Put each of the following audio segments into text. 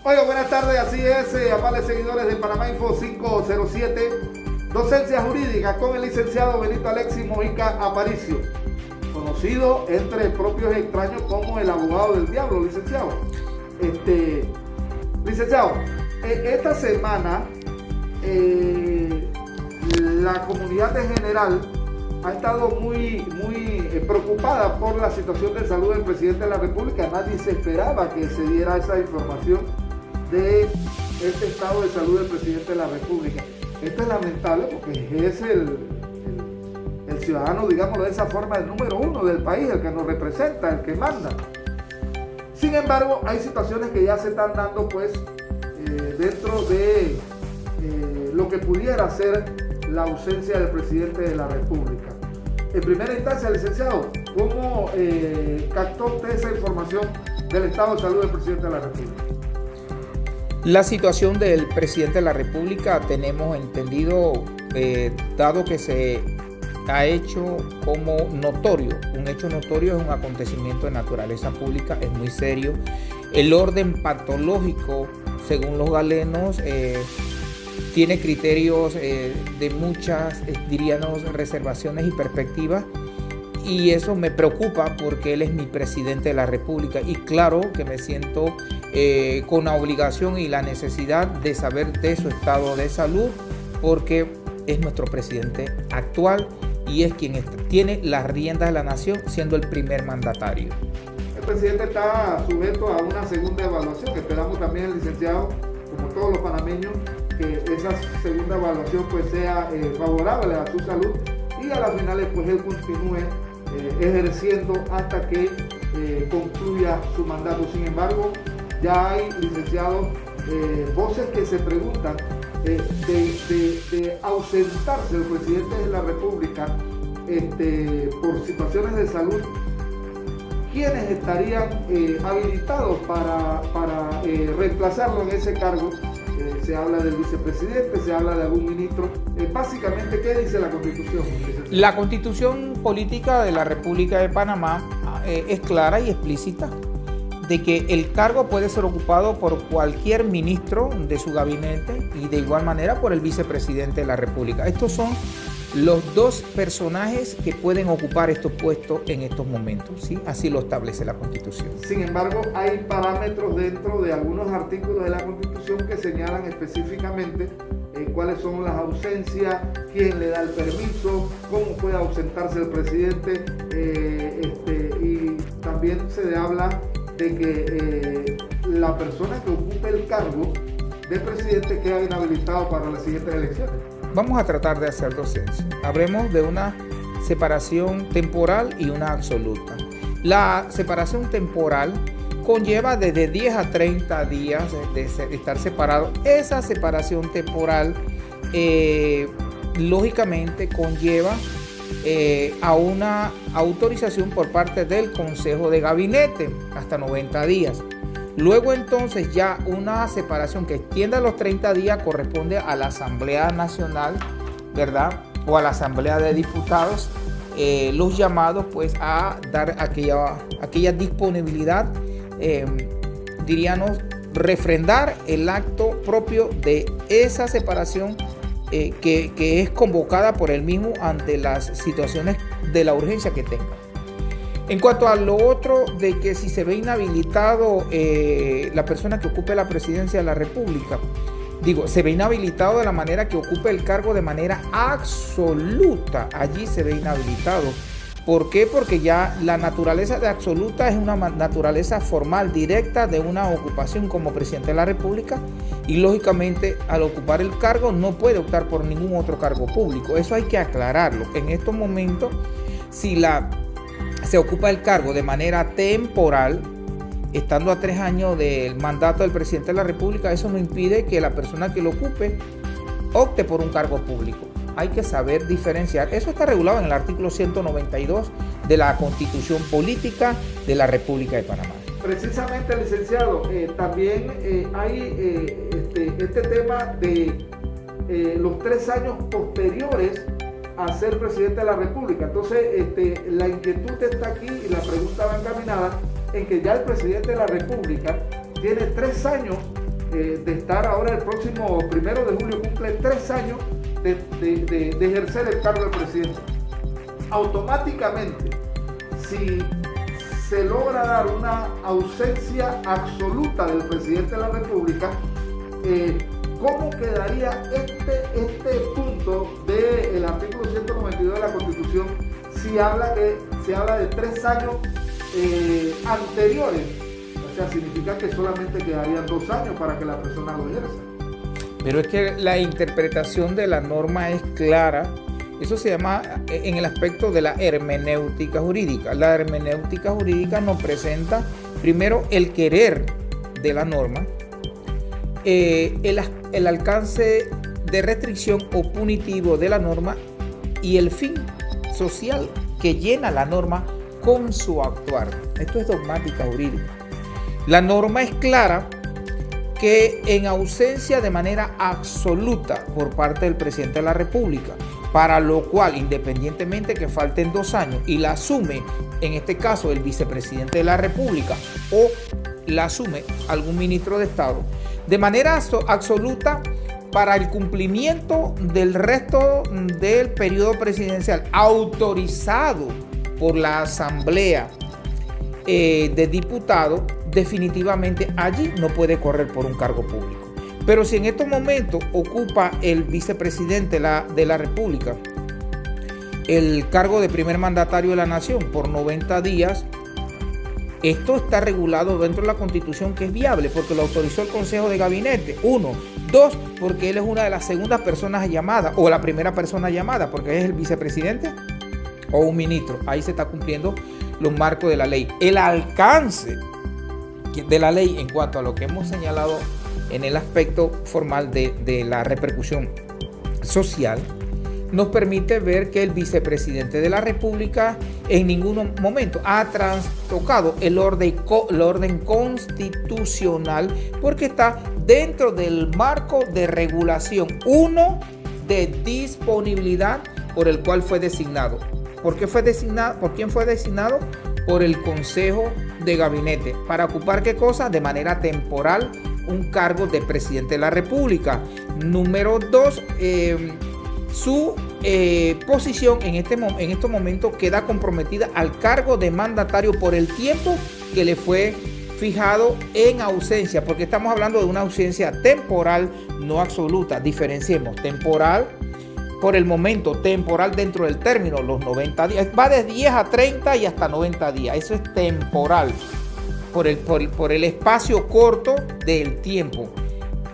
Oiga, buenas tardes, así es, amables seguidores de Panamá Info 507, docencia jurídica con el licenciado Benito Alexis Mojica Aparicio, conocido entre propios y extraños como el abogado del diablo, licenciado. Licenciado, esta semana la comunidad en general ha estado muy preocupada por la situación de salud del presidente de la República. Nadie se esperaba que se diera esa información de este estado de salud del presidente de la República. Esto es lamentable porque es el ciudadano, digámoslo de esa forma, el número uno del país, el que nos representa, el que manda. Sin embargo, hay situaciones que ya se están dando pues dentro de lo que pudiera ser la ausencia del presidente de la República. En primera instancia, licenciado, ¿cómo captó usted esa información del estado de salud del presidente de la República? La situación del presidente de la República, tenemos entendido, dado que se ha hecho como notorio, un hecho notorio es un acontecimiento de naturaleza pública, es muy serio. El orden patológico, según los galenos, tiene criterios de muchas, diríamos, reservaciones y perspectivas, y eso me preocupa porque él es mi presidente de la República y claro que me siento con la obligación y la necesidad de saber de su estado de salud porque es nuestro presidente actual y es quien tiene las riendas de la nación siendo el primer mandatario. El presidente está sujeto a una segunda evaluación. Esperamos también, licenciado, como todos los panameños, que esa segunda evaluación pues sea favorable a su salud y a las finales pues él continúe ejerciendo hasta que concluya su mandato. Sin embargo, ya hay, licenciados, voces que se preguntan de ausentarse el presidente de la República por situaciones de salud. ¿Quiénes estarían habilitados para reemplazarlo en ese cargo? Se habla del vicepresidente, se habla de algún ministro. Básicamente, ¿qué dice la Constitución? La Constitución Política de la República de Panamá es clara y explícita de que el cargo puede ser ocupado por cualquier ministro de su gabinete y de igual manera por el vicepresidente de la República. Estos son los dos personajes que pueden ocupar estos puestos en estos momentos, ¿sí? Así lo establece la Constitución. Sin embargo, hay parámetros dentro de algunos artículos de la Constitución que señalan específicamente cuáles son las ausencias, quién le da el permiso, cómo puede ausentarse el presidente, y también se habla de que la persona que ocupe el cargo de presidente queda inhabilitado para las siguientes elecciones. Vamos a tratar de hacer docencia. Hablemos de una separación temporal y una absoluta. La separación temporal conlleva desde 10 a 30 días de estar separado. Esa separación temporal lógicamente conlleva a una autorización por parte del Consejo de Gabinete hasta 90 días. Luego entonces ya una separación que extienda los 30 días corresponde a la Asamblea Nacional, ¿verdad? O a la Asamblea de Diputados, los llamados pues a dar aquella disponibilidad, diríamos, refrendar el acto propio de esa separación que es convocada por él mismo ante las situaciones de la urgencia que tenga. En cuanto a lo otro de que si se ve inhabilitado la persona que ocupe la presidencia de la República, se ve inhabilitado de la manera que ocupe el cargo de manera absoluta. Allí se ve inhabilitado. ¿Por qué? Porque ya la naturaleza de absoluta es una naturaleza formal directa de una ocupación como presidente de la República y lógicamente al ocupar el cargo no puede optar por ningún otro cargo público. Eso hay que aclararlo. En estos momentos, si se ocupa el cargo de manera temporal, estando a 3 años del mandato del presidente de la República, eso no impide que la persona que lo ocupe opte por un cargo público. Hay que saber diferenciar. Eso está regulado en el artículo 192 de la Constitución Política de la República de Panamá. Precisamente, licenciado, también hay este tema de los 3 años posteriores a ser presidente de la República. Entonces, la inquietud está aquí y la pregunta va encaminada en que ya el presidente de la República tiene 3 años de estar ahora el próximo 1 de julio, cumple 3 años de ejercer el cargo de presidente. Automáticamente, si se logra dar una ausencia absoluta del presidente de la República, ¿cómo quedaría este punto del artículo 192 de la Constitución si se habla de 3 años anteriores? O sea, significa que solamente quedarían 2 años para que la persona lo ejerza. Pero es que la interpretación de la norma es clara. Eso se llama en el aspecto de la hermenéutica jurídica. La hermenéutica jurídica nos presenta primero el querer de la norma, el alcance de restricción o punitivo de la norma y el fin social que llena la norma con su actuar. Esto es dogmática jurídica. La norma es clara que en ausencia de manera absoluta por parte del presidente de la República, para lo cual, independientemente que falten 2 años y la asume, en este caso, el vicepresidente de la República o la asume algún ministro de Estado, de manera absoluta para el cumplimiento del resto del periodo presidencial autorizado por la Asamblea de Diputados, definitivamente allí no puede correr por un cargo público. Pero si en estos momentos ocupa el vicepresidente de la República el cargo de primer mandatario de la nación por 90 días, esto está regulado dentro de la Constitución, que es viable porque lo autorizó el Consejo de Gabinete. 1. 2, porque él es una de las segundas personas llamadas o la primera persona llamada porque es el vicepresidente o un ministro. Ahí se está cumpliendo los marcos de la ley. El alcance de la ley en cuanto a lo que hemos señalado en el aspecto formal de la repercusión social, nos permite ver que el vicepresidente de la República en ningún momento ha trastocado el orden constitucional, porque está dentro del marco de regulación 1 de disponibilidad por el cual fue designado. ¿Por qué fue designado? ¿Por quién fue designado? Por el Consejo de Gabinete. ¿Para ocupar qué cosa? De manera temporal un cargo de presidente de la República. Número 2, su posición en estos momentos queda comprometida al cargo de mandatario por el tiempo que le fue fijado en ausencia, porque estamos hablando de una ausencia temporal, no absoluta. Diferenciemos temporal por el momento, temporal dentro del término, los 90 días. Va de 10 a 30 y hasta 90 días. Eso es temporal, por el espacio corto del tiempo.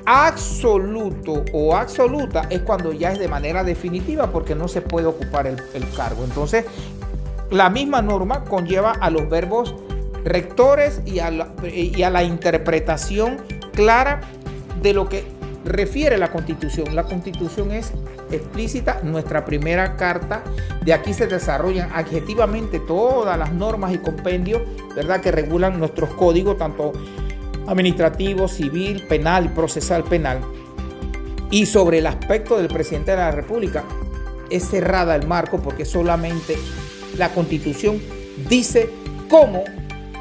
Absoluto o absoluta es cuando ya es de manera definitiva, porque no se puede ocupar el cargo. Entonces, la misma norma conlleva a los verbos rectores y a la interpretación clara de lo que refiere la Constitución. La Constitución es explícita, nuestra primera carta. De aquí se desarrollan adjetivamente todas las normas y compendios, ¿verdad?, que regulan nuestros códigos, tanto administrativo, civil, penal y procesal penal. Y sobre el aspecto del presidente de la República es cerrada el marco, porque solamente la Constitución dice cómo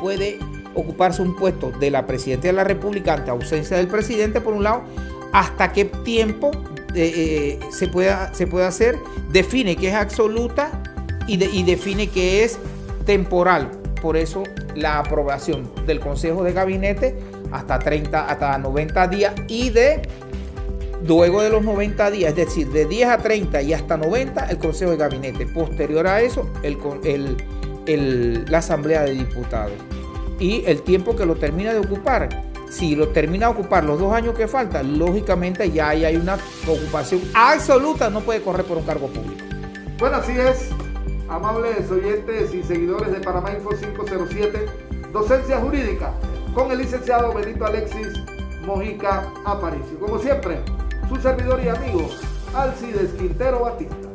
puede ocuparse un puesto de la presidencia de la República ante ausencia del presidente, por un lado, hasta qué tiempo se puede hacer, define que es absoluta y define que es temporal. Por eso la aprobación del Consejo de Gabinete hasta 90 días y luego de los 90 días, es decir, de 10 a 30 y hasta 90, el Consejo de Gabinete. Posterior a eso, la Asamblea de Diputados. Y el tiempo que lo termina de ocupar, si lo termina de ocupar los 2 años que faltan, lógicamente ya hay una ocupación absoluta, no puede correr por un cargo público. Bueno, así es, amables oyentes y seguidores de Panamá Info 507, Docencia Jurídica, con el licenciado Benito Alexis Mojica Aparicio. Como siempre, su servidor y amigo, Alcides Quintero Batista.